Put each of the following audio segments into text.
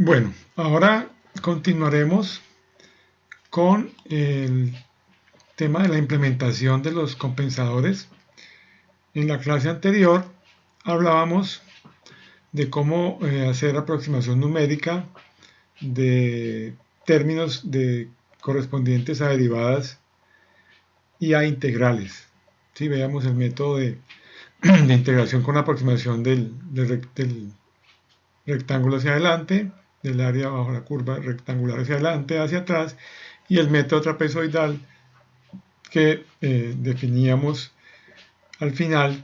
Bueno, ahora continuaremos con el tema de la implementación de los compensadores. En la clase anterior hablábamos de cómo hacer aproximación numérica de términos correspondientes a derivadas y a integrales. ¿Sí? Veamos el método de integración con aproximación del rectángulo hacia adelante, del área bajo la curva rectangular hacia adelante, hacia atrás, y el método trapezoidal que definíamos al final,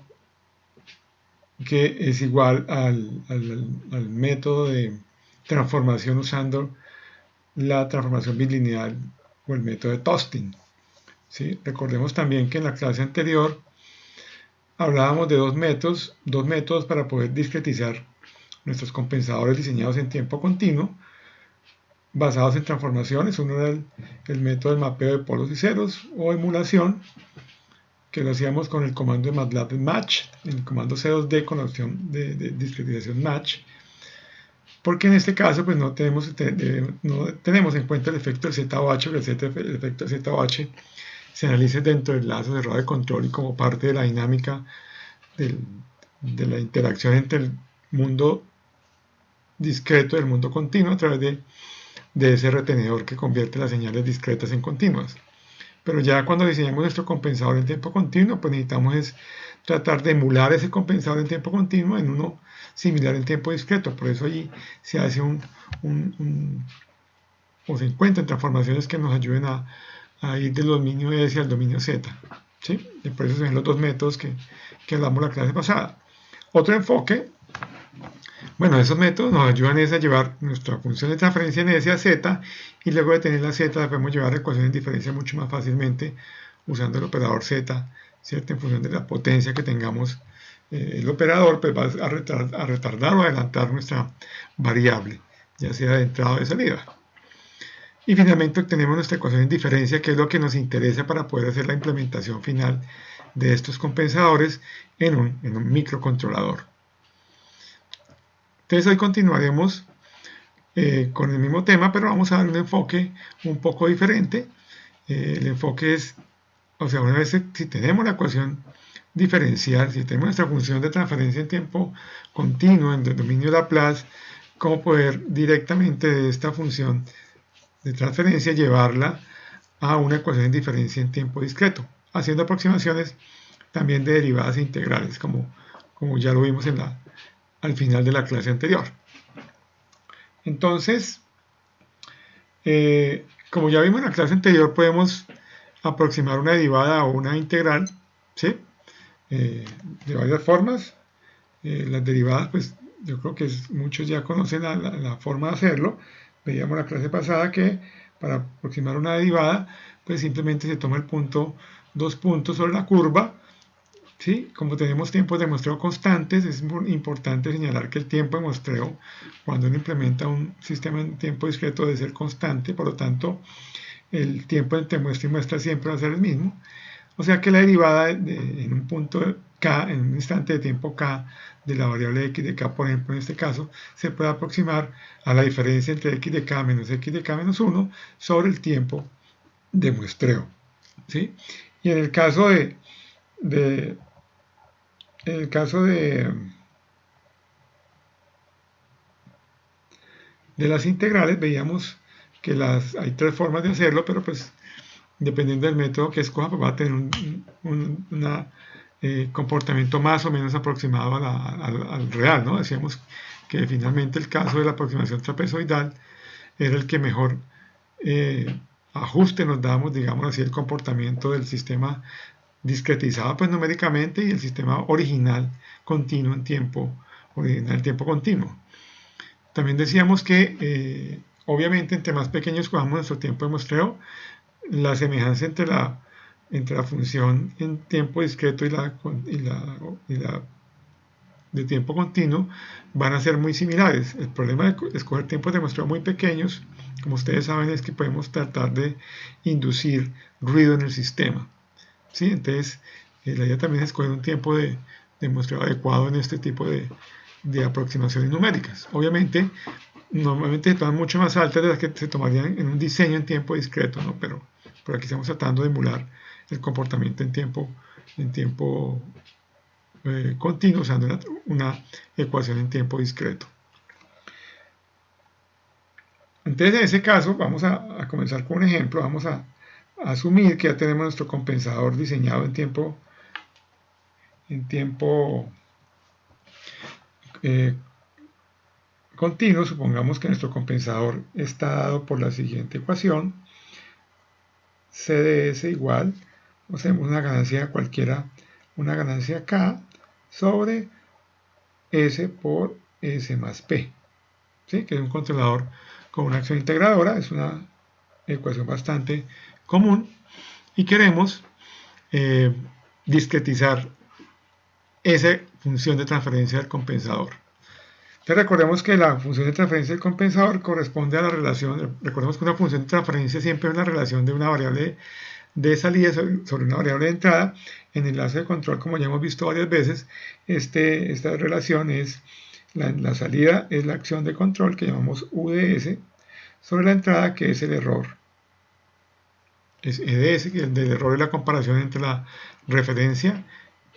que es igual al método de transformación usando la transformación bilineal o el método de Tostin. ¿Sí? Recordemos también que en la clase anterior hablábamos de dos métodos para poder discretizar nuestros compensadores diseñados en tiempo continuo, basados en transformaciones. Uno era el método de mapeo de polos y ceros o emulación, que lo hacíamos con el comando de MATLAB Match, el comando C2D con la opción de discretización Match, porque en este caso pues no tenemos en cuenta el efecto del ZOH, que el efecto del ZOH se analice dentro del lazo cerrado de control y como parte de la dinámica de la interacción entre el mundo discreto y el mundo continuo a través de ese retenedor que convierte las señales discretas en continuas. Pero ya cuando diseñamos nuestro compensador en tiempo continuo, pues necesitamos es tratar de emular ese compensador en tiempo continuo en uno similar en tiempo discreto. Por eso allí se hace o se encuentran transformaciones que nos ayuden a ir del dominio S al dominio Z. ¿Sí? Y por eso se ven los dos métodos que hablamos la clase pasada. Otro enfoque, bueno, esos métodos nos ayudan a llevar nuestra función de transferencia en S a Z, y luego de tener la Z la podemos llevar a ecuaciones de diferencia mucho más fácilmente usando el operador Z, ¿cierto? En función de la potencia que tengamos el operador, pues va a retardar o adelantar nuestra variable, ya sea de entrada o de salida. Y finalmente obtenemos nuestra ecuación de diferencia, que es lo que nos interesa para poder hacer la implementación final de estos compensadores en un microcontrolador. Entonces hoy continuaremos con el mismo tema, pero vamos a dar un enfoque un poco diferente. El enfoque es, o sea, una vez si tenemos la ecuación diferencial, si tenemos nuestra función de transferencia en tiempo continuo en el dominio de Laplace, cómo poder directamente de esta función de transferencia llevarla a una ecuación de diferencia en tiempo discreto, haciendo aproximaciones también de derivadas e integrales, como ya lo vimos al final de la clase anterior. Entonces, como ya vimos en la clase anterior, podemos aproximar una derivada o una integral, ¿sí? De varias formas. Las derivadas, pues yo creo que muchos ya conocen la forma de hacerlo. Veíamos la clase pasada que para aproximar una derivada, pues simplemente se toma el punto, dos puntos sobre la curva. ¿Sí? Como tenemos tiempos de muestreo constantes, es importante señalar que el tiempo de muestreo, cuando uno implementa un sistema en tiempo discreto, debe ser constante. Por lo tanto, el tiempo entre muestra y muestra siempre va a ser el mismo. O sea que la derivada en un punto k, en un instante de tiempo k, de la variable x de k, por ejemplo, en este caso, se puede aproximar a la diferencia entre x de k menos x de k menos 1 sobre el tiempo de muestreo. ¿Sí? Y en el caso de las integrales, veíamos que hay tres formas de hacerlo, pero pues dependiendo del método que escoja, pues va a tener un comportamiento más o menos aproximado al real, ¿no? Decíamos que finalmente el caso de la aproximación trapezoidal era el que mejor ajuste nos damos, digamos así, el comportamiento del sistema discretizado pues numéricamente y el sistema original continuo en tiempo continuo. También decíamos que obviamente entre más pequeños cojamos nuestro tiempo de muestreo, la semejanza entre la función en tiempo discreto y la de tiempo continuo van a ser muy similares. El problema de escoger tiempos de muestreo muy pequeños, como ustedes saben, es que podemos tratar de inducir ruido en el sistema. ¿Sí? Entonces, la idea también es escoger un tiempo de muestreo adecuado en este tipo de aproximaciones numéricas. Obviamente, normalmente se toman mucho más altas de las que se tomarían en un diseño en tiempo discreto, ¿no? Pero aquí estamos tratando de emular el comportamiento en tiempo continuo usando una ecuación en tiempo discreto. Entonces, en ese caso, vamos a comenzar con un ejemplo. Vamos a asumir que ya tenemos nuestro compensador diseñado en tiempo eh, continuo. Supongamos que nuestro compensador está dado por la siguiente ecuación: C de S igual, hacemos una ganancia cualquiera, una ganancia K sobre S por S más P, ¿sí? Que es un controlador con una acción integradora. Es una ecuación bastante común y queremos discretizar esa función de transferencia del compensador. Entonces recordemos que la función de transferencia del compensador corresponde a la relación. Recordemos que una función de transferencia siempre es una relación de una variable de salida sobre una variable de entrada. En el enlace de control, como ya hemos visto varias veces, esta relación es la salida es la acción de control que llamamos UDS sobre la entrada, que es el error. Es EDS, que el error es la comparación entre la referencia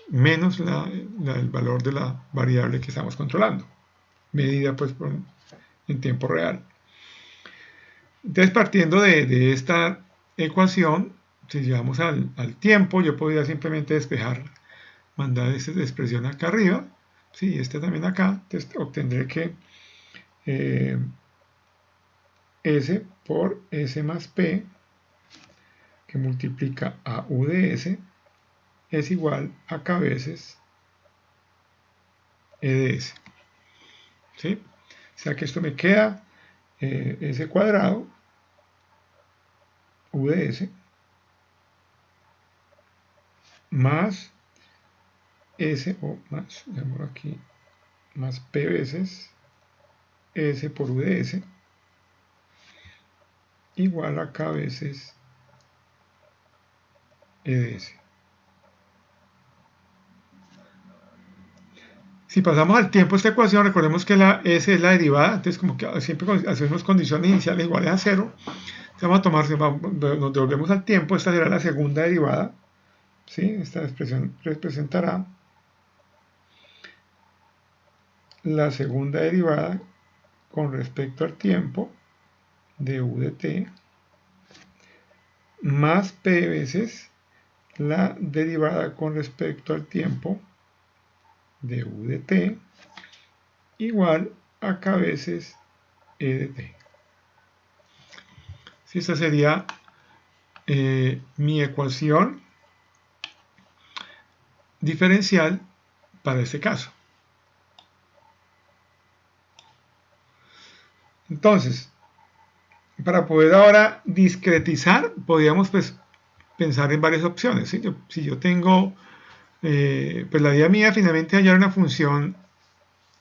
menos el valor de la variable que estamos controlando, medida pues en tiempo real. Entonces, partiendo de esta ecuación, si llevamos al tiempo, yo podría simplemente despejar, mandar esta expresión acá arriba, ¿sí? También acá. Entonces obtendré que S por S más P, que multiplica a U de S, es igual a K veces E de S, ¿sí? O sea que esto me queda S cuadrado, U de S, más S, o más, aquí, más P veces S por U de S, igual a K veces E de S. Si pasamos al tiempo esta ecuación, recordemos que la S es la derivada. Entonces, como que siempre hacemos condiciones iniciales iguales a 0. Vamos a tomar, nos devolvemos al tiempo. Esta será la segunda derivada, ¿sí? Esta expresión representará la segunda derivada con respecto al tiempo de U de t más P veces la derivada con respecto al tiempo de U de t igual a K veces E de t. Si esta sería mi ecuación diferencial para este caso. Entonces, para poder ahora discretizar, podríamos pues pensar en varias opciones. ¿Sí? Si yo tengo, pues la idea mía finalmente hallar una función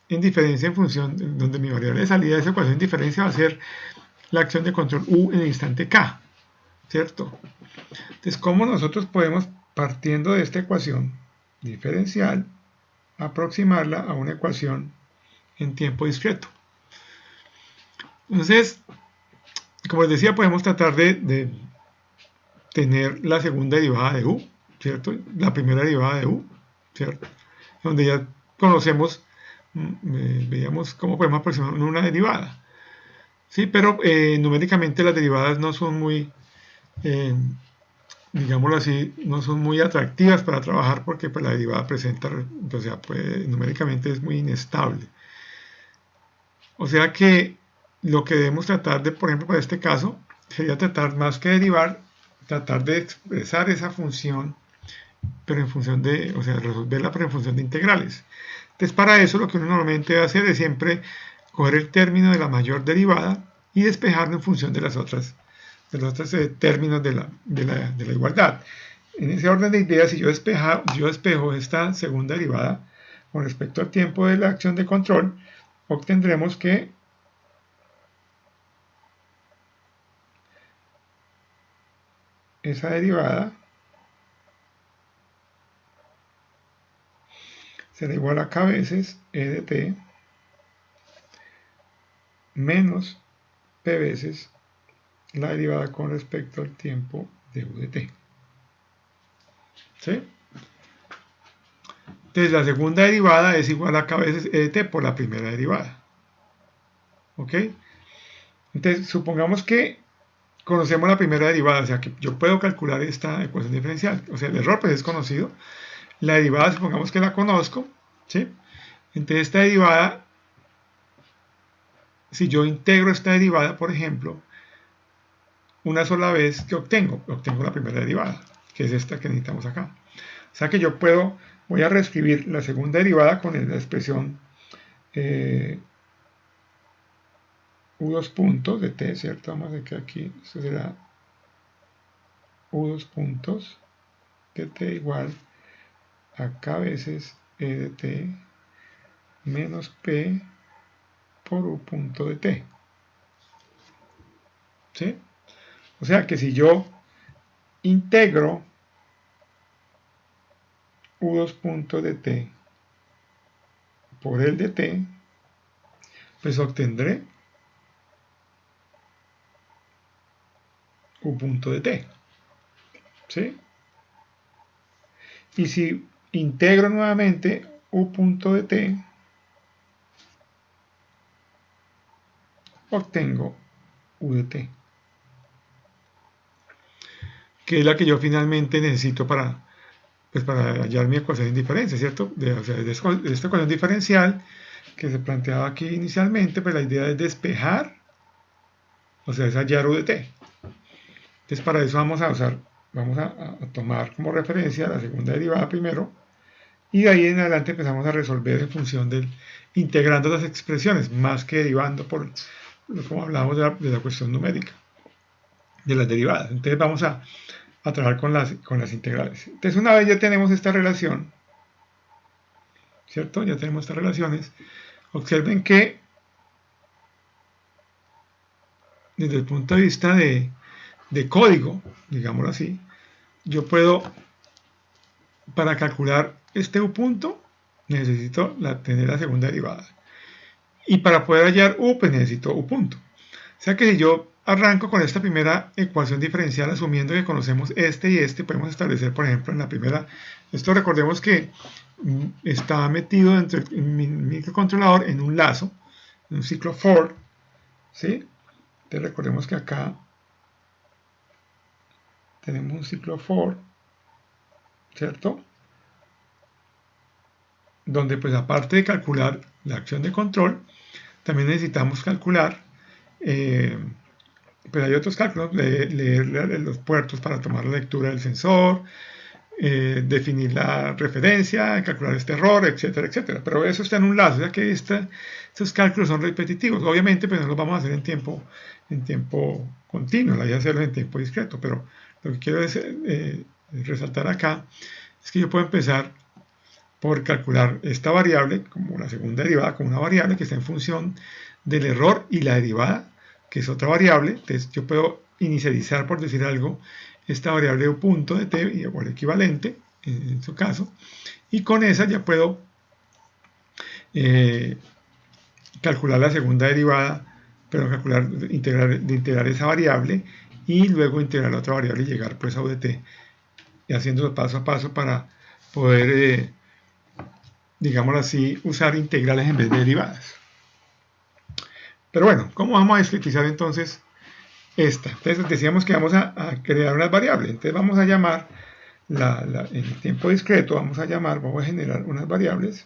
en diferencia en función donde mi variable de salida de esa ecuación en diferencia va a ser la acción de control U en el instante K, ¿cierto? Entonces, ¿cómo nosotros podemos, partiendo de esta ecuación diferencial, aproximarla a una ecuación en tiempo discreto? Entonces, como les decía, podemos tratar de tener la segunda derivada de U, ¿cierto? La primera derivada de U, ¿cierto? Donde ya conocemos, veíamos cómo podemos aproximar una derivada. Sí, pero numéricamente las derivadas no son muy, digámoslo así, no son muy atractivas para trabajar porque pues, la derivada presenta, o sea, pues, numéricamente es muy inestable. O sea que lo que debemos tratar de, por ejemplo, para este caso, sería tratar más que derivar, tratar de expresar esa función, pero en función de, o sea, resolverla pero en función de integrales. Entonces, para eso lo que uno normalmente va a hacer es siempre coger el término de la mayor derivada y despejarlo en función de los otros términos de la igualdad. En ese orden de ideas, si yo despejo esta segunda derivada con respecto al tiempo de la acción de control, obtendremos que esa derivada será igual a k veces e de t menos p veces la derivada con respecto al tiempo de u de t. ¿Sí? Entonces la segunda derivada es igual a k veces e de t por la primera derivada. ¿Ok? Entonces supongamos que conocemos la primera derivada, o sea que yo puedo calcular esta ecuación diferencial. O sea, el error pues es conocido. La derivada supongamos que la conozco. ¿Sí? Entonces esta derivada, si yo integro esta derivada, por ejemplo, una sola vez, ¿qué obtengo? Obtengo la primera derivada, que es esta que necesitamos acá. O sea que yo voy a reescribir la segunda derivada con la expresión u2 puntos de t, ¿cierto? Vamos a ver que aquí, esto será u2 puntos de t igual a k veces e de t menos p por u punto de t. ¿Sí? O sea que si yo integro u2 puntos de t por el de t, pues obtendré u punto de t. ¿Sí? Y si integro nuevamente u punto de t, obtengo u de t, que es la que yo finalmente necesito para hallar mi ecuación de diferencia, ¿cierto? O sea, de esta ecuación diferencial que se planteaba aquí inicialmente, pues la idea es despejar, o sea, es hallar u de t. Entonces para eso vamos a tomar como referencia la segunda derivada primero, y de ahí en adelante empezamos a resolver en función integrando las expresiones, más que derivando como hablábamos de la cuestión numérica, de las derivadas. Entonces vamos a trabajar con las integrales. Entonces una vez ya tenemos esta relación, ¿cierto? Ya tenemos estas relaciones. Observen que desde el punto de vista de código, digámoslo así, yo puedo, para calcular este u punto, necesito tener la segunda derivada. Y para poder hallar u, pues necesito u punto. O sea que si yo arranco con esta primera ecuación diferencial, asumiendo que conocemos este y este, podemos establecer, por ejemplo, en la primera, esto recordemos que está metido dentro del microcontrolador en un lazo, en un ciclo for, ¿sí? Entonces recordemos que acá tenemos un ciclo for, ¿cierto? Donde pues aparte de calcular la acción de control, también necesitamos calcular, pero hay otros cálculos, leer los puertos para tomar la lectura del sensor, definir la referencia, calcular este error, etcétera, etcétera. Pero eso está en un lazo, ya que estos cálculos son repetitivos. Obviamente, pues no los vamos a hacer en tiempo continuo, la idea es hacerlo en tiempo discreto, pero lo que quiero resaltar acá es que yo puedo empezar por calcular esta variable como la segunda derivada, como una variable que está en función del error y la derivada, que es otra variable. Entonces yo puedo inicializar, por decir algo, esta variable u punto de t, o el equivalente, en su caso, y con esa ya puedo calcular la segunda derivada, pero integrar esa variable y luego integrar la otra variable y llegar pues a u de t, y haciéndolo paso a paso para poder digámoslo así, usar integrales en vez de derivadas. Pero bueno, ¿cómo vamos a discretizar entonces esta? Entonces decíamos que vamos a crear unas variables. Entonces vamos a llamar, en el tiempo discreto, vamos a generar unas variables.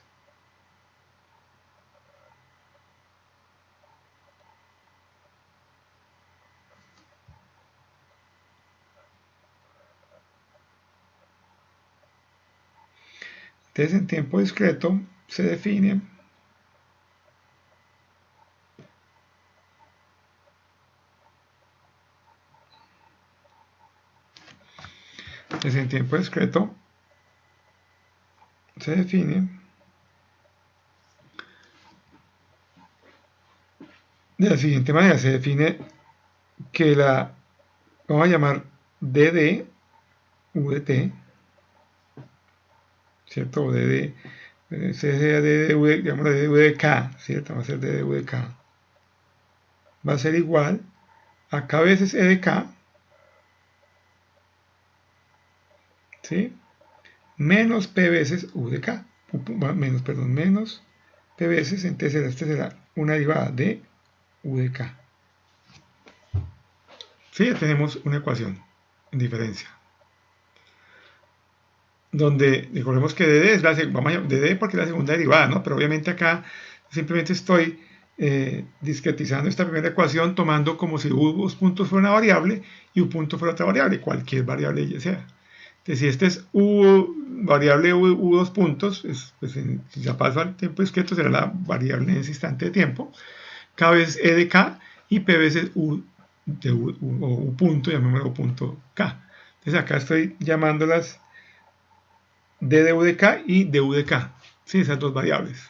Entonces en tiempo discreto se define en tiempo discreto se define de la siguiente manera. Se define que vamos a llamar dd u de t, ¿cierto? O dd, digamos la dd de k, ¿cierto? Va a ser dd de k. va a ser igual a k veces e de k, ¿sí? Menos p veces u de k, menos p veces, entonces este será una derivada de u de k. Sí, ya tenemos una ecuación en diferencia. Donde recordemos que dd es dd porque es la segunda derivada, ¿no? Pero obviamente acá simplemente estoy discretizando esta primera ecuación tomando como si u dos puntos fuera una variable y u punto fuera otra variable, cualquier variable ya sea. Entonces, si este es variable u dos puntos, pues si ya paso al tiempo discreto será la variable en ese instante de tiempo. K veces e de k y p veces u de u punto, llamémoslo u punto k. Entonces acá estoy llamándolas d de u de k y d u de k, ¿sí? Esas dos variables.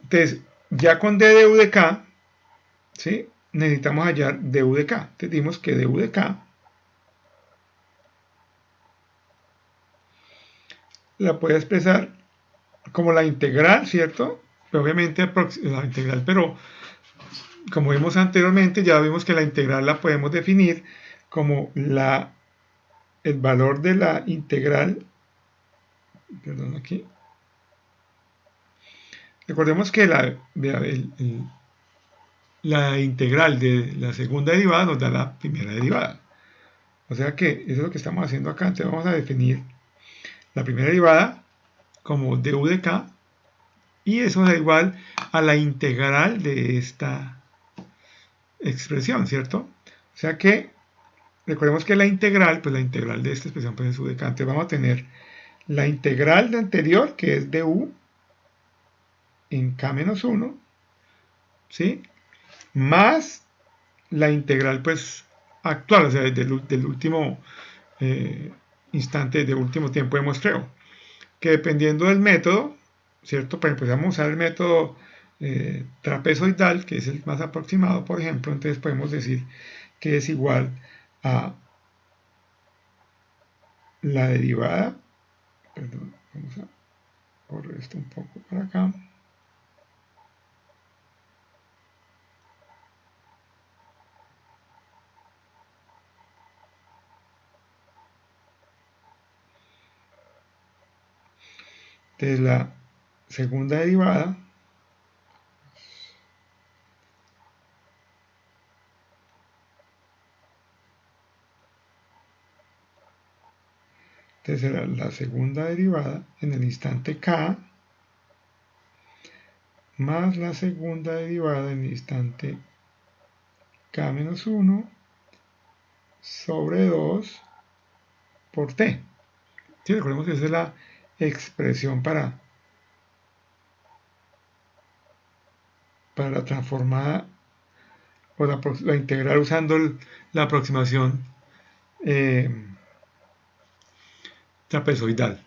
Entonces, ya con d de u de k, ¿sí? Necesitamos hallar d u de k. Entonces dimos que d u de k la puede expresar como la integral, ¿cierto? Pero obviamente la integral, pero como vimos anteriormente, ya vimos que la integral la podemos definir como el valor de la integral, perdón, aquí. Recordemos que la integral de la segunda derivada nos da la primera derivada. O sea que eso es lo que estamos haciendo acá. Entonces vamos a definir la primera derivada como du de k y eso da igual a la integral de esta expresión, ¿cierto? O sea que recordemos que la integral, pues la integral de esta expresión pues es u de k. Entonces vamos a tener la integral de anterior, que es du en k menos 1, ¿sí? Más la integral pues actual, o sea, del último instante, del último tiempo de muestreo, que dependiendo del método, ¿cierto? Pues empezamos a usar el método trapezoidal, que es el más aproximado, por ejemplo, entonces podemos decir que es igual a la derivada, perdón, vamos a correr esto un poco para acá, entonces la segunda derivada entonces será la segunda derivada en el instante k más la segunda derivada en el instante k menos 1 sobre 2 por t. Sí, recordemos que esa es la expresión para la transformada o la integral usando la aproximación eh, trapezoidal.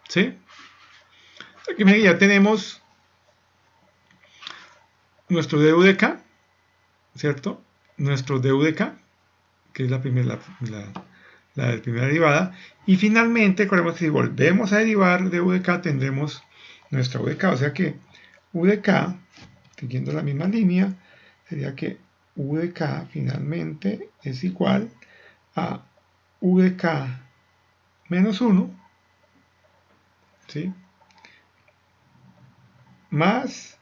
¿Sí? Aquí ya tenemos nuestro du de k, ¿cierto? Nuestro du de k, que es la primera derivada. Y finalmente, recordemos que si volvemos a derivar de u de k, tendremos nuestra u de k. O sea que u de k, siguiendo la misma línea, sería que u de k finalmente es igual a u de k menos 1, ¿sí? Más,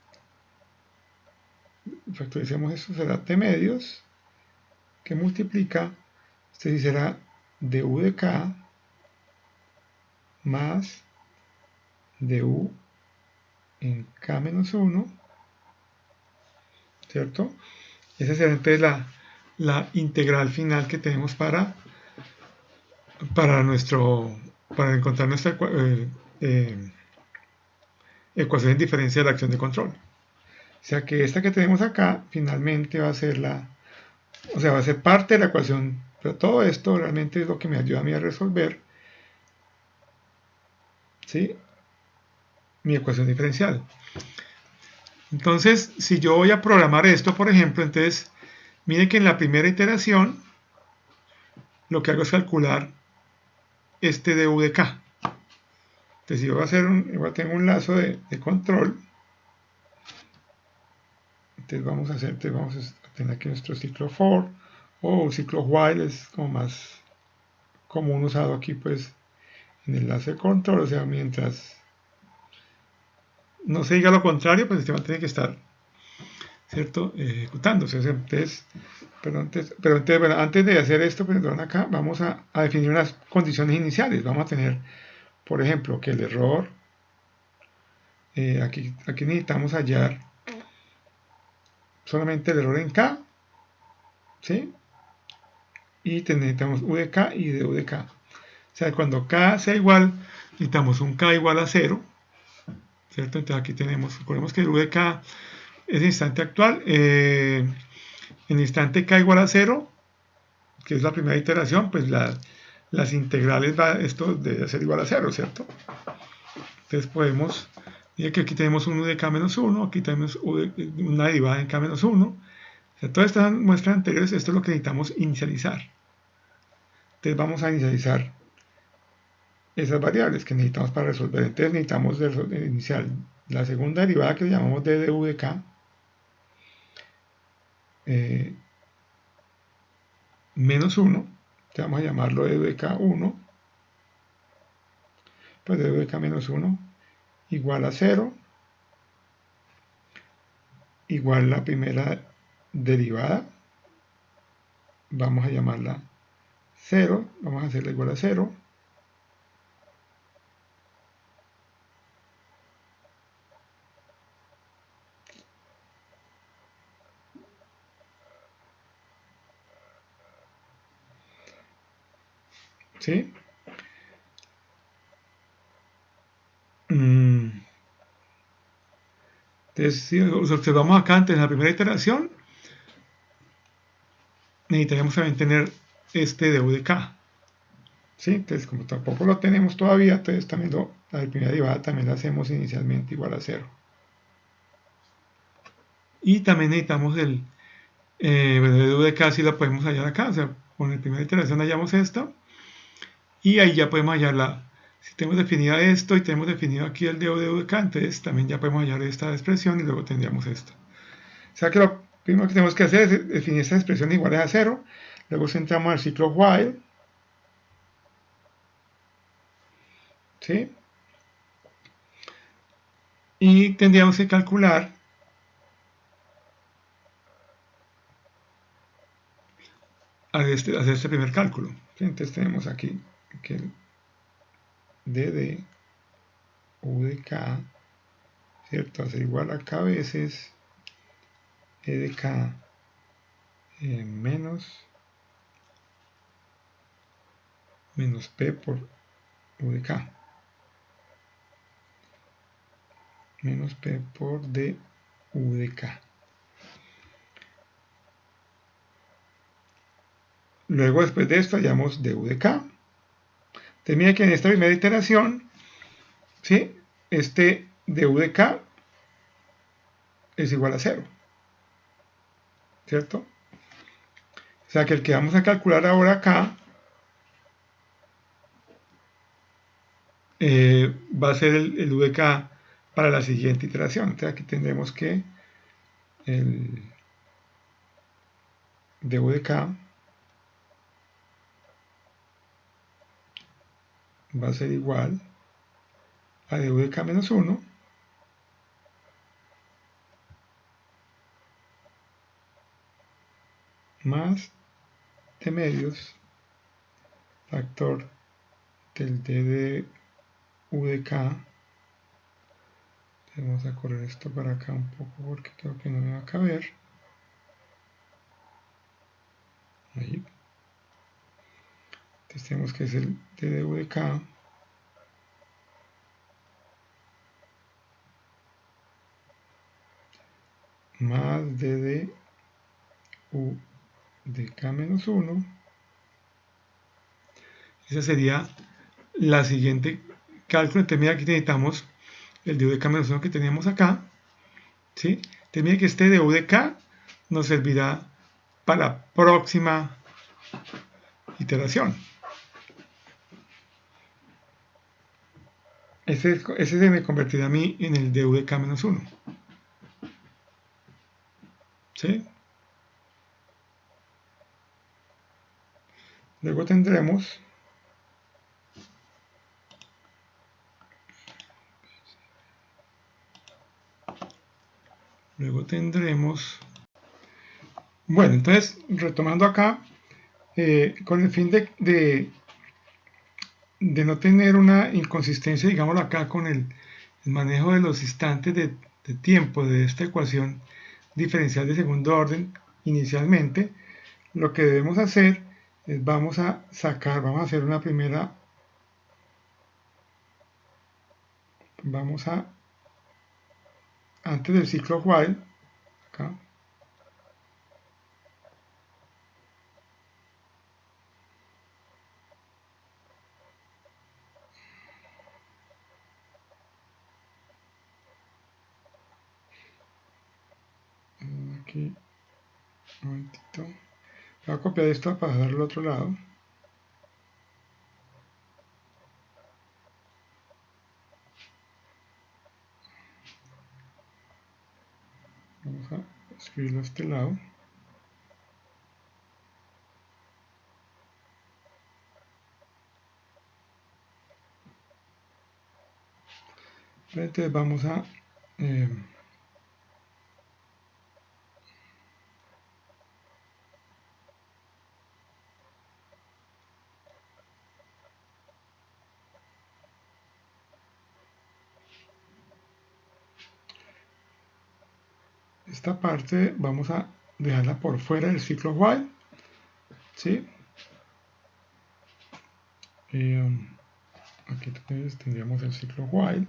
factorizamos esto, será t medios, que multiplica, este sí será du de k más du en k menos 1, ¿cierto? Esa será entonces la integral final que tenemos para encontrar nuestra ecuación en diferencia de la acción de control. O sea que esta que tenemos acá finalmente va a ser va a ser parte de la ecuación, pero todo esto realmente es lo que me ayuda a mí a resolver, ¿sí? Mi ecuación diferencial. Entonces, si yo voy a programar esto, por ejemplo, entonces, mire que en la primera iteración, lo que hago es calcular este du de k. Entonces, si yo voy a tengo un lazo de control, Entonces vamos a tener aquí nuestro ciclo for, o ciclo while es como más común usado aquí pues en el enlace de control, o sea, mientras no se diga lo contrario, pues el sistema tiene que estar, ¿cierto?, ejecutándose. Entonces, bueno, antes de hacer esto, perdón, acá vamos a definir unas condiciones iniciales. Vamos a tener, por ejemplo, que el error, aquí necesitamos hallar solamente el error en K, ¿sí? Y necesitamos UDK y DUDK. O sea, cuando K sea igual, necesitamos un K igual a 0, ¿cierto? Entonces aquí tenemos, recordemos que el UDK es el instante actual, en el instante K igual a 0, que es la primera iteración, pues las integrales, esto debe ser igual a 0, ¿cierto? Entonces podemos, mira que aquí tenemos un UDK menos 1, aquí tenemos una derivada en K menos 1. O sea, todas estas muestras anteriores, esto es lo que necesitamos inicializar. Entonces vamos a inicializar esas variables que necesitamos para resolver. Entonces necesitamos iniciar la segunda derivada que llamamos de DUDK, menos 1, que vamos a llamarlo DUDK 1, pues DUDK menos 1 igual a 0, igual la primera derivada, vamos a llamarla 0, vamos a hacerla igual a 0, ¿sí? Entonces, si observamos acá antes en la primera iteración, necesitaríamos también tener este DUDK, ¿sí? Entonces, como tampoco lo tenemos todavía, entonces también la primera derivada también la hacemos inicialmente igual a 0. Y también necesitamos el DUDK, si la podemos hallar acá, o sea, con la primera iteración hallamos esto, y ahí ya podemos hallar si tenemos definida esto y tenemos definido aquí el DUDK, entonces también ya podemos hallar esta expresión y luego tendríamos esto. O sea que lo primero que tenemos que hacer es definir esta expresión iguales a 0, luego entramos al ciclo while, ¿sí? Y tendríamos que calcular hacer este primer cálculo, ¿sí? Entonces tenemos aquí que el d u de k, ¿cierto? Hacer igual a k veces e de k menos p por u de k, menos p por d u de k. Luego, después de esto, hallamos du de k. Entonces, mira que en esta primera iteración, ¿sí?, este du de k es igual a 0, ¿cierto? O sea que el que vamos a calcular ahora acá va a ser el u de k para la siguiente iteración. Entonces aquí tendremos que el du de k va a ser igual a du de k menos 1 más de medios factor del d de u de k. Vamos a correr esto para acá un poco porque creo que no me va a caber. Ahí. Entonces tenemos que es el d de u de k más d de u de k menos 1. Esa sería la siguiente cálculo. Entonces mira, aquí necesitamos el du de k menos 1 que teníamos acá, ¿sí? Entonces mira que este du de k nos servirá para la próxima iteración. Ese se me convertirá a mí en el du de k menos 1. ¿sí? Luego tendremos bueno, entonces retomando acá, con el fin de no tener una inconsistencia, digámoslo acá, con el manejo de los instantes de tiempo de esta ecuación diferencial de segundo orden inicialmente, lo que debemos hacer es vamos a hacer una primera, antes del ciclo while, acá, aquí, un momentito, voy a copiar esto para pasarlo al otro lado. Vamos a escribirlo a este lado. Entonces vamos a esta parte vamos a dejarla por fuera del ciclo while, ¿sí? Aquí entonces tendríamos el ciclo while,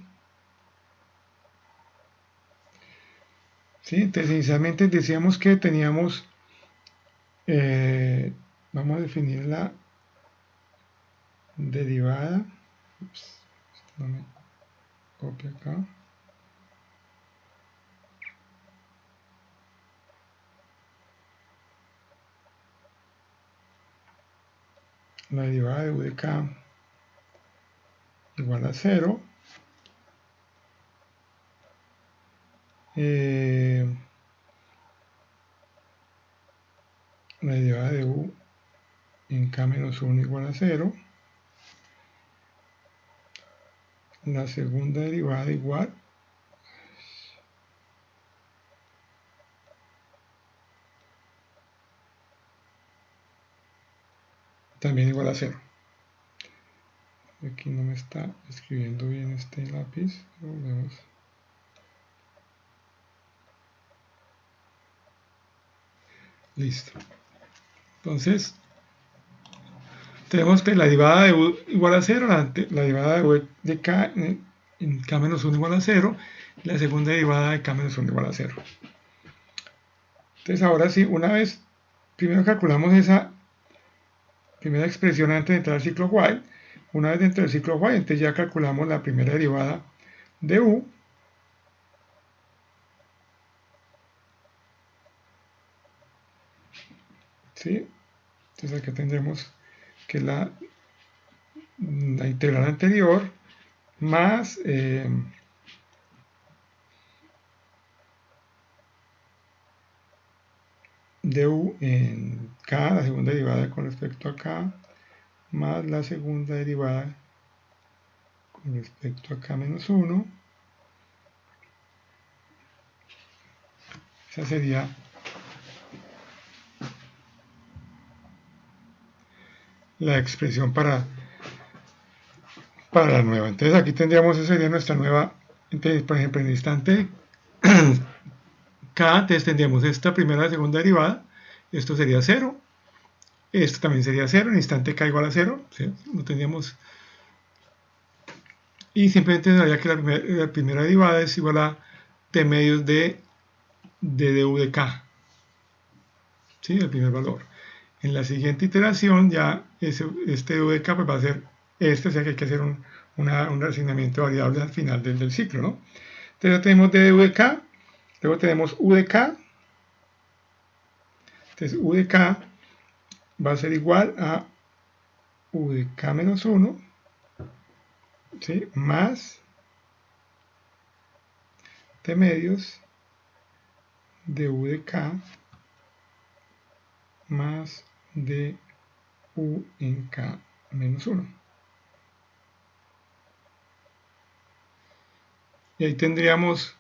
¿sí? Entonces inicialmente decíamos que teníamos, vamos a definir la derivada, no me copia acá, la derivada de u de k igual a 0, la derivada de u en k menos 1 igual a 0, la segunda derivada igual también igual a 0. Aquí no me está escribiendo bien este lápiz, volvemos. Listo. Entonces, tenemos que la derivada de u igual a 0, la derivada de u de k en k menos 1 igual a 0, y la segunda derivada de k menos 1 igual a 0. Entonces, ahora sí, una vez, primero calculamos esa primera expresión antes de entrar al ciclo while. Una vez dentro del ciclo while, entonces ya calculamos la primera derivada de u. ¿Sí? Entonces aquí tendremos que la integral anterior más du en k, la segunda derivada con respecto a k, más la segunda derivada con respecto a k menos 1. Esa sería la expresión para la nueva. Entonces aquí tendríamos, esa sería nuestra nueva. Entonces, por ejemplo, en el instante k, entonces tendríamos esta primera y segunda derivada, esto sería 0, esto también sería 0, en el instante k igual a 0, ¿sí? No tendríamos, y simplemente tendría que la primera derivada es igual a t medios de du de k, ¿sí? El primer valor. En la siguiente iteración ya este du de k pues va a ser o sea que hay que hacer un asignamiento de variables al final del ciclo, ¿no? Entonces ya tenemos du de k, luego tenemos u de k, entonces u de k va a ser igual a u de k menos 1, ¿sí? Más t medios du de k más du en k menos 1. Y ahí tendríamos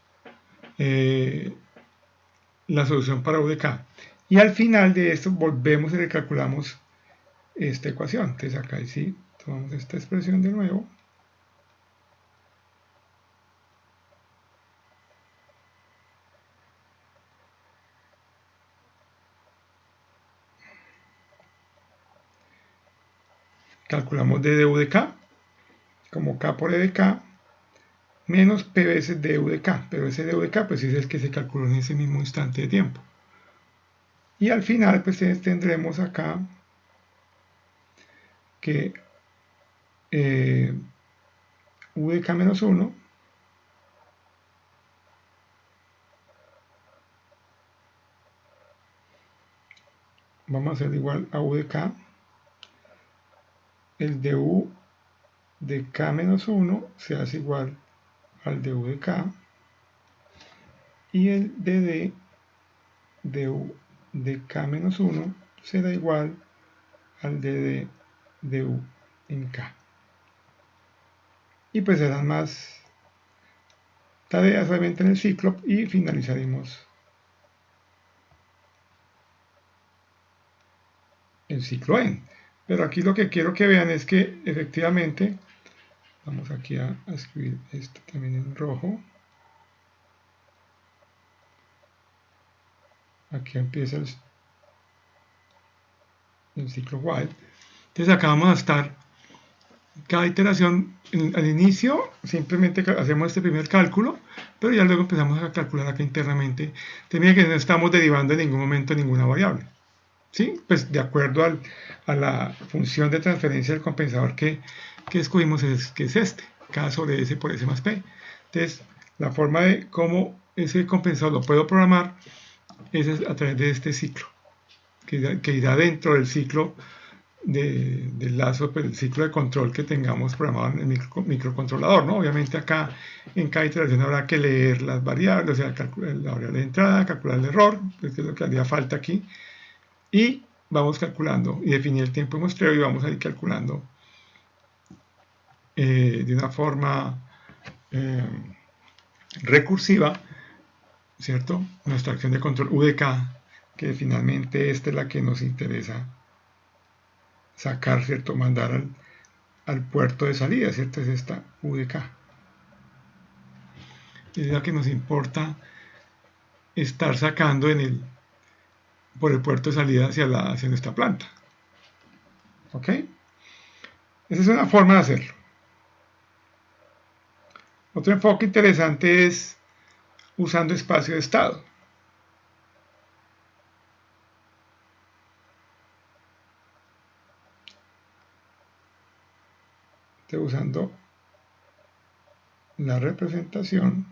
la solución para u de k. Y al final de esto volvemos y recalculamos esta ecuación. Entonces acá sí tomamos esta expresión de nuevo. Calculamos d de u de k como k por e de k menos p veces du de k, pero ese du de k pues es el que se calculó en ese mismo instante de tiempo. Y al final pues tendremos acá que u de k menos 1 vamos a hacer igual a u de k, el du de k menos 1 se hace igual al du de k y el dd du de k menos 1 será igual al dd du en k. Y pues serán más tareas obviamente en el ciclo y finalizaremos el ciclo en. Pero aquí lo que quiero que vean es que efectivamente, vamos aquí a escribir esto también en rojo. Aquí empieza el ciclo while. Entonces acá vamos a estar cada iteración al inicio, simplemente hacemos este primer cálculo, pero ya luego empezamos a calcular acá internamente. Tenía que no estamos derivando en ningún momento ninguna variable. ¿Sí? Pues de acuerdo a la función de transferencia del compensador que escogimos que es este, K sobre S por S más P. Entonces, la forma de cómo ese compensador lo puedo programar es a través de este ciclo, que irá dentro del ciclo del lazo, pues, el ciclo de control que tengamos programado en el microcontrolador, ¿no? Obviamente acá en cada iteración habrá que leer las variables, o sea, la variable de entrada, calcular el error, pues, que es lo que haría falta aquí, y vamos calculando y definir el tiempo de muestreo y vamos a ir calculando de una forma recursiva, ¿cierto? Nuestra acción de control UDK, que finalmente esta es la que nos interesa sacar, ¿cierto? Mandar al puerto de salida, ¿cierto? Es esta UDK. Es la que nos importa estar sacando por el puerto de salida hacia nuestra planta. ¿Ok? Esa es una forma de hacerlo. Otro enfoque interesante es usando espacio de estado. Estoy usando la representación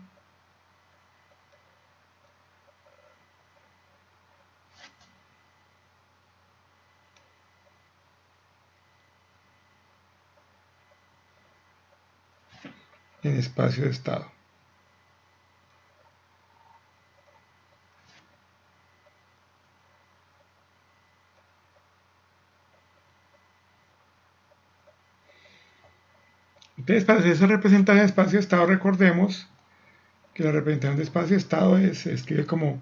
en espacio de estado. Entonces, para hacer esa representación de espacio de estado, recordemos que la representación de espacio de estado se escribe como,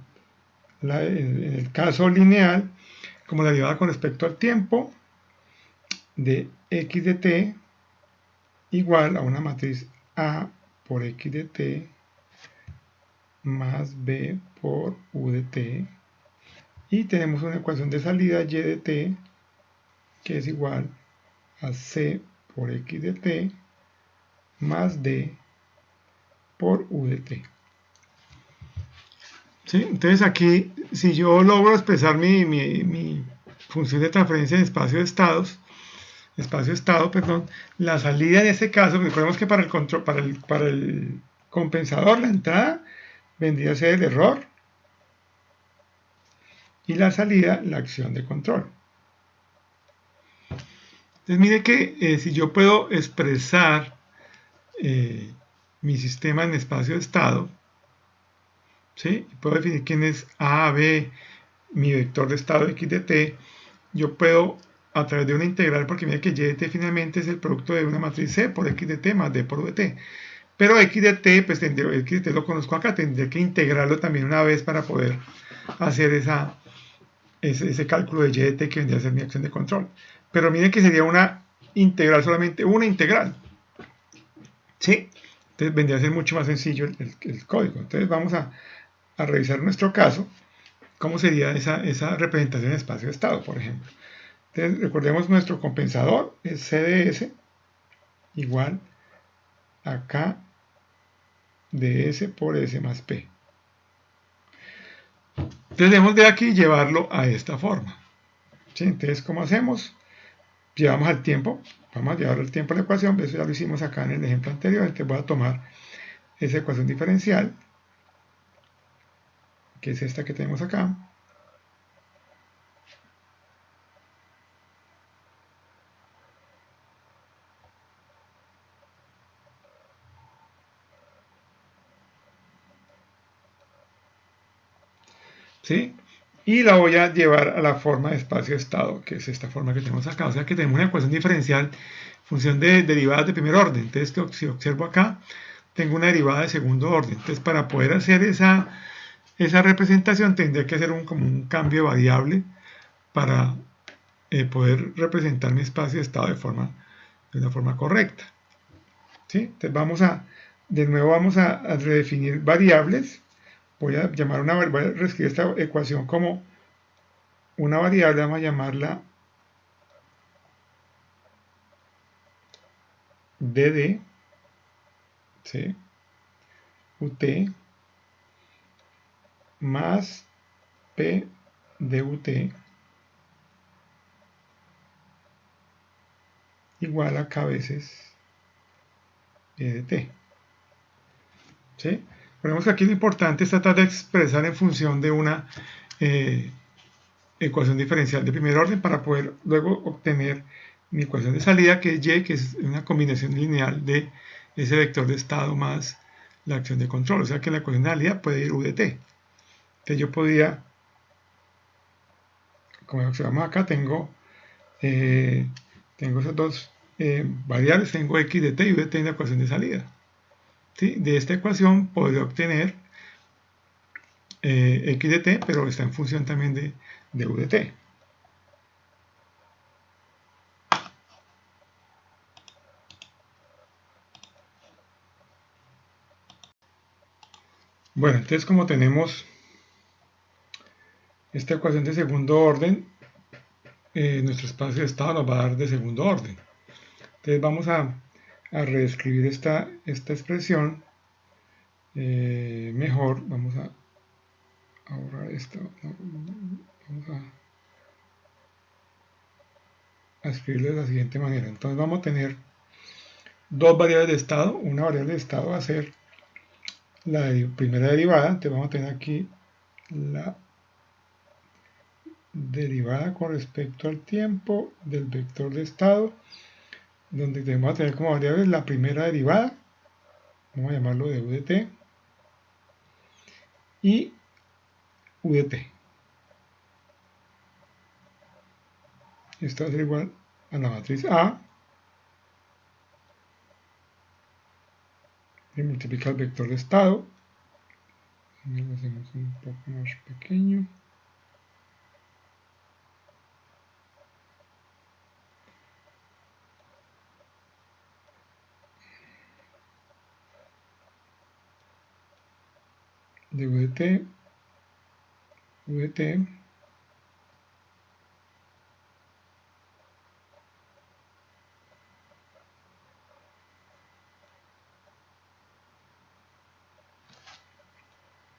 en el caso lineal, como la derivada con respecto al tiempo de x de t igual a una matriz A por x de t más b por u de t, y tenemos una ecuación de salida y de t que es igual a c por x de t más d por u de t. ¿Sí? Entonces aquí, si yo logro expresar mi función de transferencia en espacio de estado, la salida en este caso, recordemos que para el compensador, la entrada vendría a ser el error y la salida, la acción de control. Entonces mire que si yo puedo expresar mi sistema en espacio de estado, ¿sí? Puedo definir quién es A, B, mi vector de estado x de t. Yo puedo, a través de una integral, porque mira que y de t finalmente es el producto de una matriz C por x de t más d por v de t. Pero x de t, pues x de t lo conozco acá, tendría que integrarlo también una vez para poder hacer ese cálculo de y de t que vendría a ser mi acción de control. Pero miren que sería una integral, solamente una integral. ¿Sí? Entonces vendría a ser mucho más sencillo el código. Entonces vamos a revisar nuestro caso, cómo sería esa representación en espacio de estado, por ejemplo. Entonces recordemos nuestro compensador es CDS igual a K de S por S más P. Entonces debemos de aquí llevarlo a esta forma. ¿Sí? Entonces, ¿cómo hacemos? Llevamos al tiempo, vamos a llevar el tiempo a la ecuación, eso ya lo hicimos acá en el ejemplo anterior. Entonces voy a tomar esa ecuación diferencial, que es esta que tenemos acá. ¿Sí? Y la voy a llevar a la forma de espacio-estado, que es esta forma que tenemos acá. O sea que tenemos una ecuación diferencial en función de derivadas de primer orden. Entonces, si observo acá, tengo una derivada de segundo orden. Entonces, para poder hacer esa representación, tendría que hacer como un cambio de variable para poder representar mi espacio-estado de una forma correcta. ¿Sí? Entonces, de nuevo vamos a redefinir variables. Voy a reescribir esta ecuación como una variable, vamos a llamarla dd, ¿sí? ut más p de ut igual a k veces e de t. ¿Sí? Ponemos que aquí lo importante es tratar de expresar en función de una ecuación diferencial de primer orden para poder luego obtener mi ecuación de salida, que es y, que es una combinación lineal de ese vector de estado más la acción de control. O sea que la ecuación de salida puede ir u de t. Entonces yo podría, como observamos acá, tengo esas dos variables, tengo x de t y u de t en la ecuación de salida. ¿Sí? De esta ecuación podría obtener x de t, pero está en función también de u de t. Bueno, entonces como tenemos esta ecuación de segundo orden, nuestro espacio de estado nos va a dar de segundo orden. Entonces vamos a reescribir esta expresión mejor. Vamos a ahorrar esto. Vamos a escribirlo de la siguiente manera. Entonces vamos a tener dos variables de estado. Una variable de estado va a ser la primera derivada. Entonces vamos a tener aquí la derivada con respecto al tiempo del vector de estado, donde vamos a tener como variables la primera derivada, vamos a llamarlo de u de t, y u de t. Esto va a ser igual a la matriz A, y multiplica el vector de estado, lo hacemos un poco más pequeño, de u de t, u de t,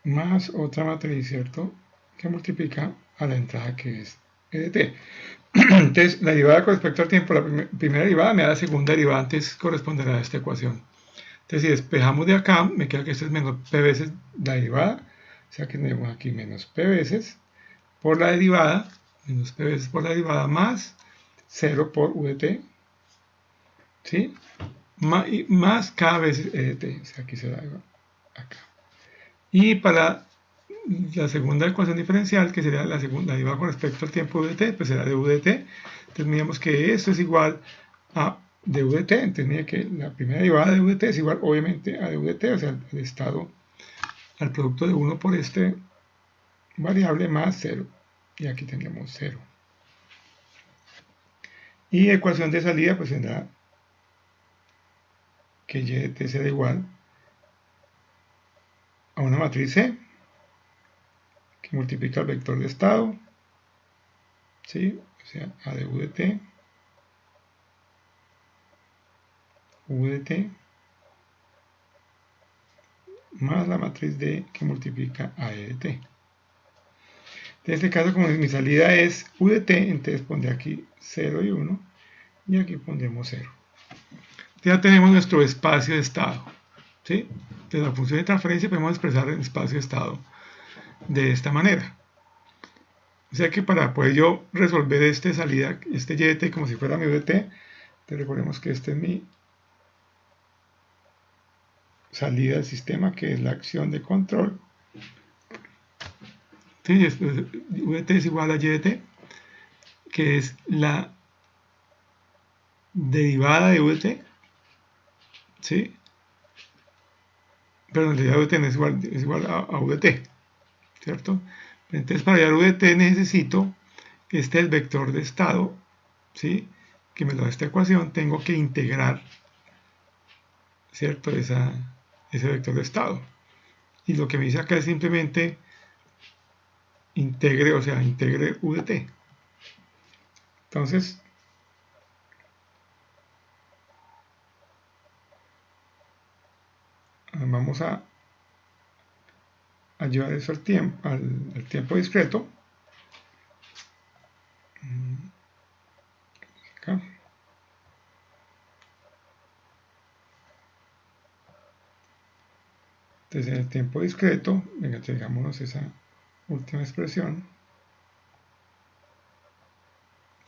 más otra matriz, ¿cierto?, que multiplica a la entrada que es e de t. Entonces, la derivada con respecto al tiempo, la primera derivada me da la segunda derivada, antes corresponderá a esta ecuación. Entonces, si despejamos de acá, me queda que esto es menos p veces la derivada, o sea que tenemos aquí menos p veces por la derivada, menos p veces por la derivada, más 0 por u de t, ¿sí? Más k veces e de t, o sea, aquí se da acá. Y para la segunda ecuación diferencial, que sería la segunda derivada con respecto al tiempo UDT, pues será du de t. Entonces miramos que esto es igual a du de t. Entonces mira que la primera derivada de u de t es igual obviamente a du de t, o sea, el estado al producto de 1 por este variable más 0. Y aquí tendremos 0. Y ecuación de salida pues tendrá que y de t será igual a una matriz C que multiplica el vector de estado, ¿sí? O sea, a de u de t, u de t, más la matriz D que multiplica a e de t. En este caso, como mi salida es u de t, entonces pondré aquí 0 y 1, y aquí pondremos 0. Ya tenemos nuestro espacio de estado, ¿sí? De la función de transferencia podemos expresar el espacio de estado de esta manera. O sea que para poder yo resolver este salida, este y de t como si fuera mi u de t, recordemos que este es mi salida del sistema, que es la acción de control. ¿Sí? U de t es igual a y de t, que es la derivada de u de t, ¿sí? Perdón, la derivada de u de t no es igual a u de t, ¿cierto? Entonces para hallar u de t necesito este es el vector de estado, ¿sí? Que me lo da esta ecuación, tengo que integrar, ¿cierto? Ese vector de estado. Y lo que me dice acá es simplemente integre, o sea, integre u de t. Entonces, vamos a llevar eso al tiempo discreto. Acá. Entonces, en el tiempo discreto, venga, digámonos esa última expresión.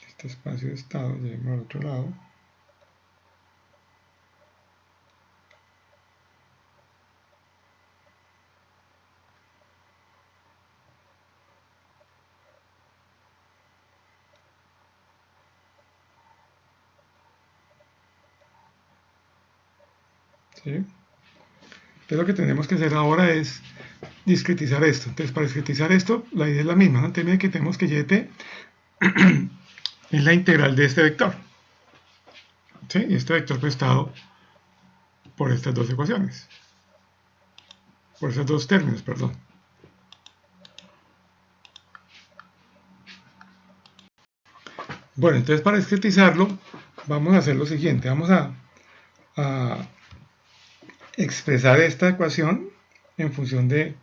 Este espacio de estado, llevémoslo al otro lado. ¿Sí? Entonces lo que tenemos que hacer ahora es discretizar esto. Entonces para discretizar esto, la idea es la misma, ¿no? Entonces miren que tenemos que y de t es la integral de este vector. ¿Sí? Y este vector prestado por estas dos ecuaciones. Por esos dos términos, perdón. Bueno, entonces para discretizarlo, vamos a hacer lo siguiente. Vamos a expresar esta ecuación en función de,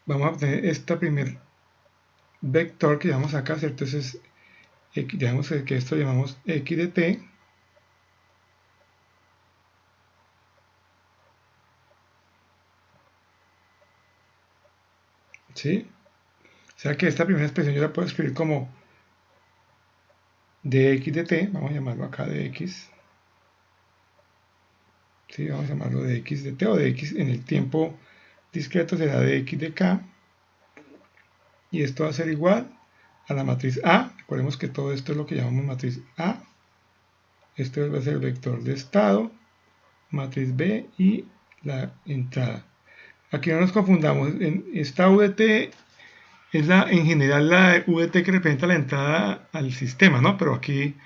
vamos a obtener este primer vector que llamamos acá, ¿cierto? Entonces, digamos que esto llamamos x de t, ¿sí? O sea que esta primera expresión yo la puedo escribir como dx de t, vamos a llamarlo acá dx, ¿sí? Vamos a llamarlo dx de t, o dx en el tiempo discreto será dx de k, y esto va a ser igual a la matriz A. Recordemos que todo esto es lo que llamamos matriz A. Este va a ser el vector de estado, matriz B y la entrada. Aquí no nos confundamos, en esta u de t es en general la u de t que representa la entrada al sistema, ¿no? Pero aquí,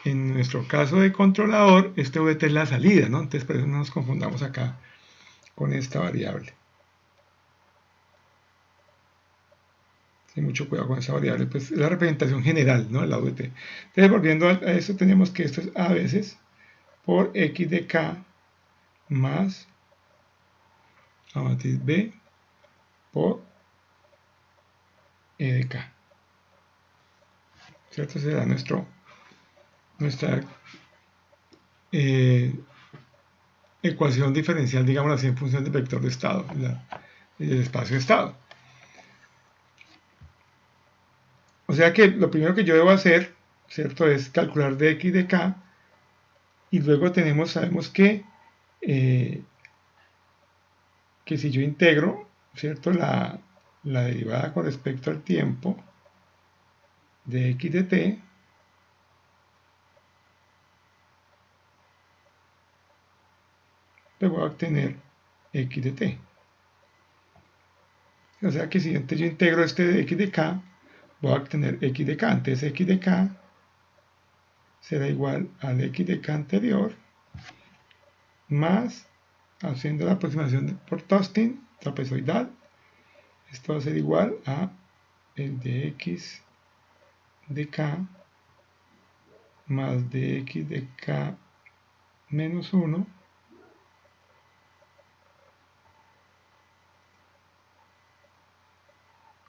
en nuestro caso de controlador, este u de t es la salida, ¿no? Entonces por eso no nos confundamos acá con esta variable. Mucho cuidado con esa variable, pues es la representación general, ¿no? De la u de t. Entonces, volviendo a esto, tenemos que esto es a veces por x de k más la matriz b por e de k. ¿Cierto? Será nuestra ecuación diferencial, digamos así, en función del vector de estado, del espacio de estado. O sea que lo primero que yo debo hacer, ¿cierto? Es calcular dx de k, y luego sabemos que si yo integro, ¿cierto? la derivada con respecto al tiempo de x de t pues voy a obtener x de t. O sea que si yo integro este de x de k, voy a obtener x de k. Entonces x de k será igual al x de k anterior más, haciendo la aproximación por Tostin trapezoidal, esto va a ser igual a el de x de k más de x de k menos 1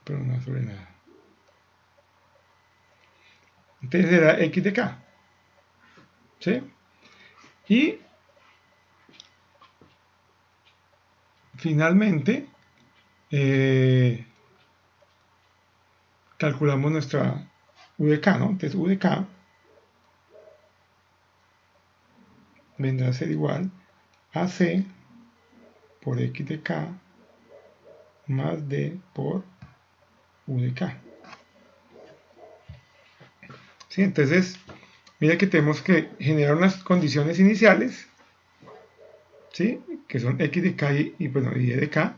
pero no sobre nada. Entonces será x de k. ¿Sí? Y finalmente calculamos nuestra u de k, ¿no? Entonces u de k vendrá a ser igual a c por x de k más d por u de k. ¿Sí? Entonces, mira que tenemos que generar unas condiciones iniciales, ¿sí? Que son x de k y e de k.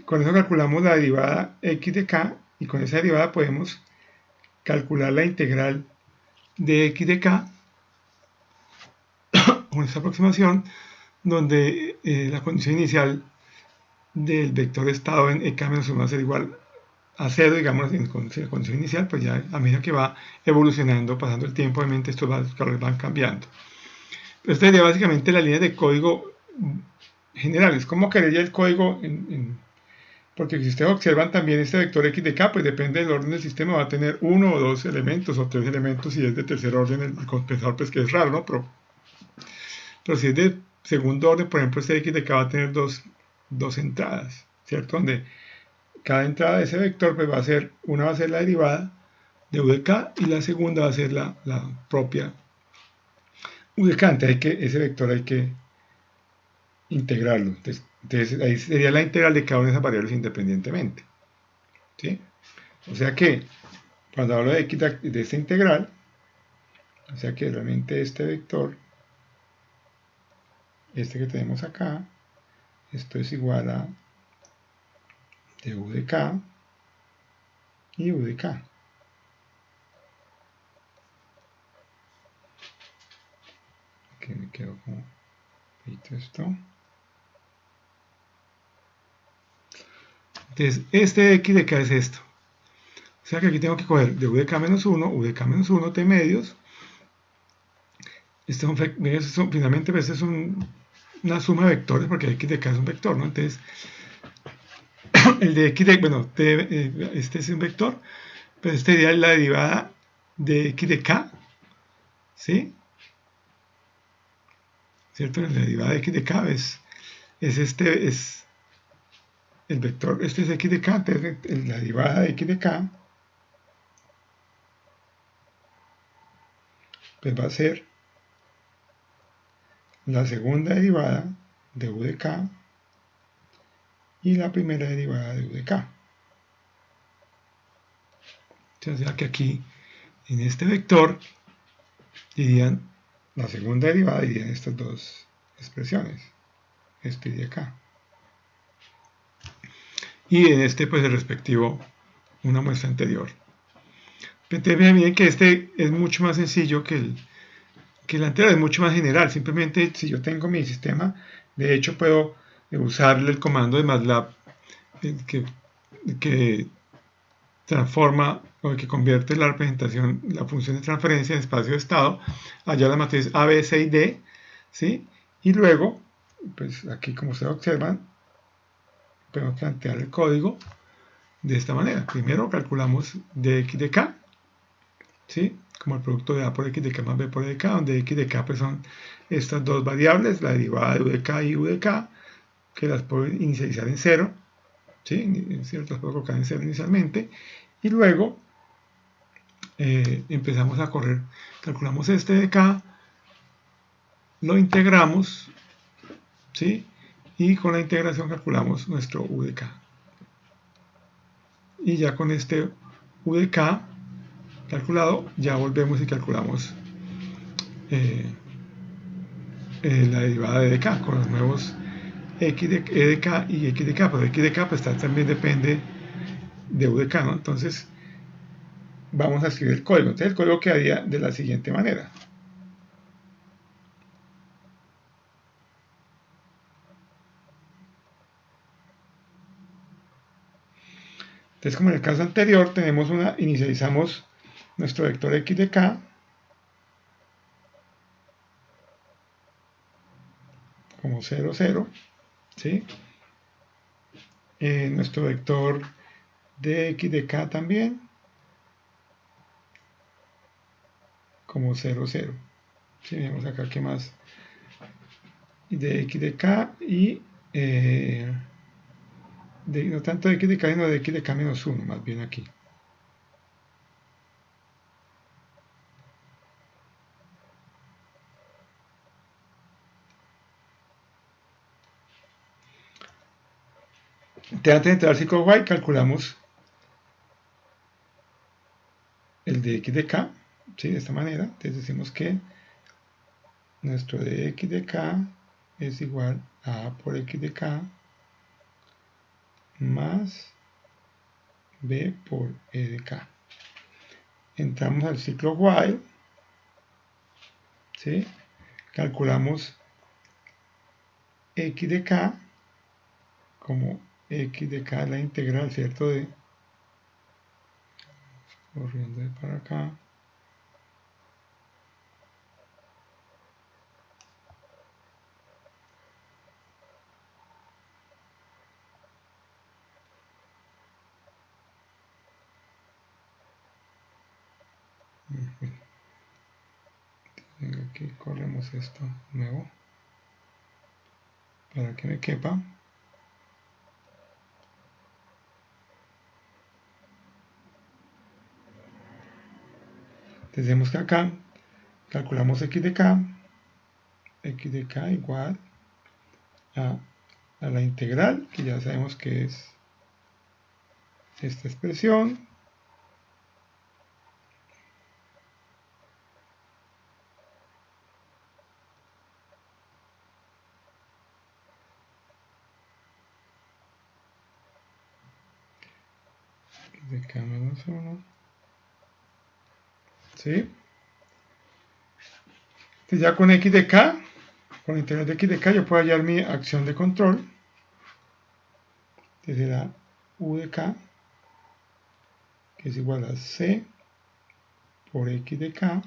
Con eso calculamos la derivada x de k y con esa derivada podemos calcular la integral de x de k con esta aproximación donde la condición inicial del vector estado en ek menos 1 va a ser igual a 0, digamos, en condición inicial, pues ya a medida que va evolucionando, pasando el tiempo, obviamente estos valores van cambiando. Pero esta sería básicamente la línea de código generales. ¿Cómo quedaría el código? Porque si ustedes observan también este vector x de k, pues depende del orden del sistema, va a tener uno o dos elementos o tres elementos, si es de tercer orden el compensador, pues que es raro, ¿no? Pero si es de segundo orden, por ejemplo, este x de k va a tener dos entradas, ¿cierto? Donde cada entrada de ese vector pues una va a ser la derivada de u de k y la segunda va a ser la propia u de k. Entonces ese vector hay que integrarlo. Entonces ahí sería la integral de cada una de esas variables independientemente. ¿Sí? O sea que cuando hablo de x de esta integral, o sea que realmente este vector, este que tenemos acá, esto es igual a de u de k y u de k. Aquí me quedo como esto. Entonces, este x de k es esto. O sea que aquí tengo que coger de u de k menos 1, u de k menos 1, t medios. Finalmente, pues, es una suma de vectores, porque x de k es un vector, ¿no? Entonces, el de x de, bueno, este es un vector, pues este sería la derivada de x de k, ¿sí? ¿Cierto? La derivada de x de k es el vector, este es x de k, entonces la derivada de x de k pues va a ser la segunda derivada de u de k y la primera derivada de u de k. O sea que aquí, en este vector, dirían la segunda derivada, dirían estas dos expresiones, este y de acá. Y en este, pues el respectivo, una muestra anterior. Pero miren que este es mucho más sencillo que el anterior, es mucho más general. Simplemente, si yo tengo mi sistema, de hecho puedo usarle el comando de MATLAB que transforma o que convierte la representación, la función de transferencia en espacio de estado, allá la matriz A, B, C y D, ¿sí? Y luego, pues aquí como ustedes observan, podemos plantear el código de esta manera. Primero calculamos dx de k, ¿sí? Como el producto de A por x de k más B por e de k, donde x de k pues son estas dos variables, la derivada de u de k y u de k, que las puedo inicializar en 0, ¿sí? ¿Cierto? Las puedo colocar en 0 inicialmente, y luego empezamos a correr, calculamos este de k, lo integramos, ¿sí? Y con la integración calculamos nuestro u de k. y ya con este u de k calculado, ya volvemos y calculamos la derivada de k con los nuevos x de, e de k y x de k, pero x de k pues también depende de u de k, ¿no? Entonces vamos a escribir el código. Entonces el código quedaría de la siguiente manera. Entonces, como en el caso anterior, inicializamos nuestro vector x de k como 0, 0, ¿sí? Nuestro vector de x de k también como 0, 0. ¿Sí? Vemos acá que más de x de k y no tanto de x de k, sino de x de k menos 1, más bien aquí. Antes de entrar al ciclo while, calculamos el de x de k, ¿sí? De esta manera. Entonces decimos que nuestro de x de k es igual a por x de k más b por e de k. Entramos al ciclo while, ¿sí? Calculamos x de k como x de k, la integral, ¿cierto? De corriendo de para acá. Aquí corremos esto nuevo para que me quepa. Decimos que acá calculamos x de k igual a la integral, que ya sabemos que es esta expresión, de k menos 1, ¿sí? Entonces ya con x de k, con la integral de x de k, yo puedo hallar mi acción de control, que será u de k, que es igual a c por x de k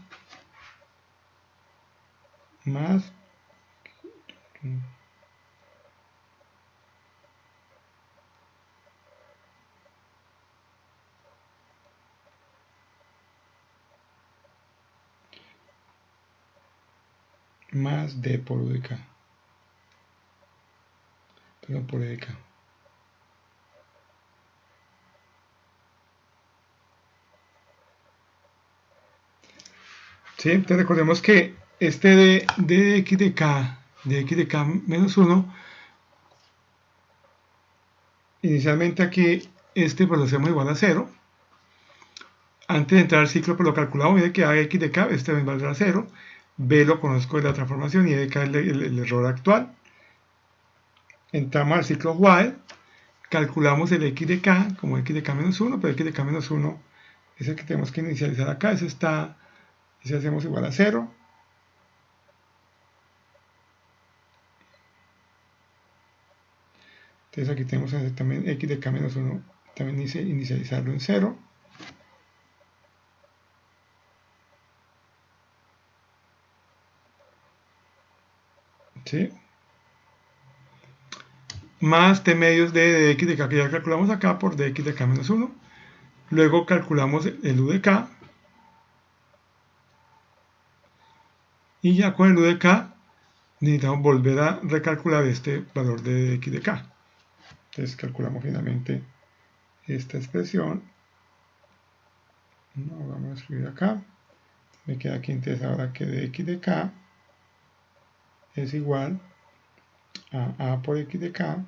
más d por u de k, perdón, por e de k. ¿Sí? Entonces recordemos que este de x de k menos 1, inicialmente aquí pues lo hacemos igual a 0. Antes de entrar al ciclo pues lo calculamos, mire que a x de k este valdrá 0. B lo conozco de la transformación y e de k es el error actual. Entramos al ciclo while, calculamos el x de k como x de k menos 1, pero x de k menos 1 es el que tenemos que inicializar acá, ese hacemos igual a 0. Entonces aquí tenemos también x de k menos 1, también inicializarlo en 0. ¿Sí? Más t medios de x de k que ya calculamos acá por dx de k menos 1. Luego calculamos el u de k. Y ya con el u de k necesitamos volver a recalcular este valor de x de k. Entonces calculamos finalmente esta expresión. No, vamos a escribir acá. Me queda aquí entonces ahora que dx de k es igual a por x de k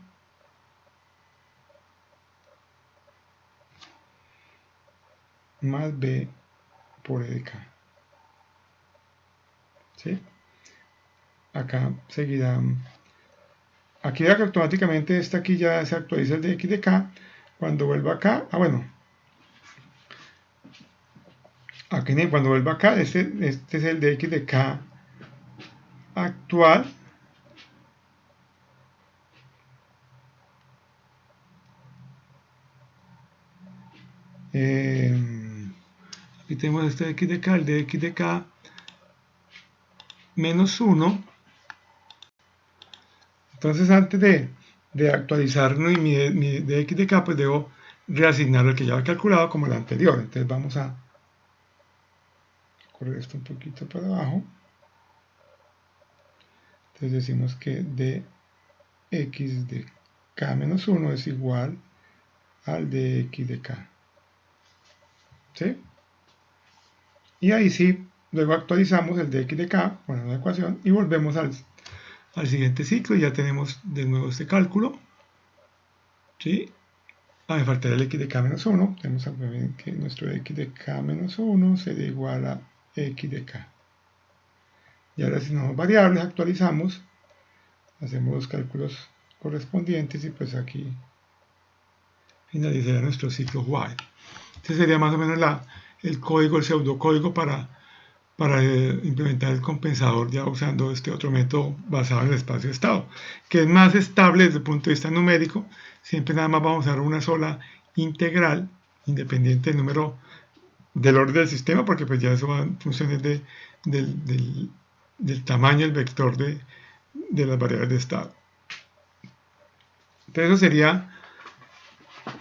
más b por e de k. ¿Sí? Acá seguirá. Aquí ya que automáticamente aquí ya se actualiza el de x de k. Cuando vuelva acá, bueno, aquí cuando vuelva acá, este es el de x de k actual. Aquí tenemos este de x de k, el de x de k menos 1. Entonces antes de actualizar mi de x de k, pues debo reasignar el que ya había calculado como el anterior. Entonces vamos a correr esto un poquito para abajo. Entonces decimos que de x de k menos 1 es igual al de x de k. ¿Sí? Y ahí sí, luego actualizamos el de x de k, bueno, la ecuación, y volvemos al siguiente ciclo y ya tenemos de nuevo este cálculo. ¿Sí? Me faltaría el x de k menos 1. Tenemos que nuestro x de k menos 1 sería igual a x de k. Y ahora si nos variables, actualizamos, hacemos los cálculos correspondientes y pues aquí finalizaría nuestro ciclo while. Este sería más o menos el código, el pseudocódigo para implementar el compensador ya usando este otro método basado en el espacio de estado, que es más estable desde el punto de vista numérico. Siempre nada más vamos a usar una sola integral, independiente del número del orden del sistema, porque pues ya eso va en funciones del tamaño, el vector de las variables de estado. Entonces eso sería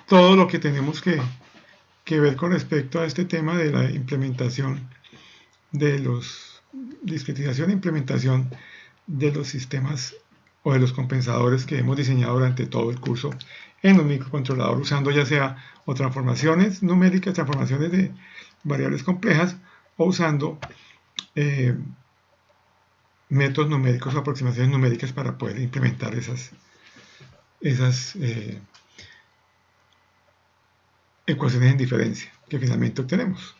todo lo que tenemos que ver con respecto a este tema de la implementación de los discretización e implementación de los sistemas o de los compensadores que hemos diseñado durante todo el curso en un microcontrolador, usando ya sea o transformaciones numéricas, transformaciones de variables complejas, o usando métodos numéricos o aproximaciones numéricas para poder implementar esas ecuaciones en diferencia que finalmente obtenemos.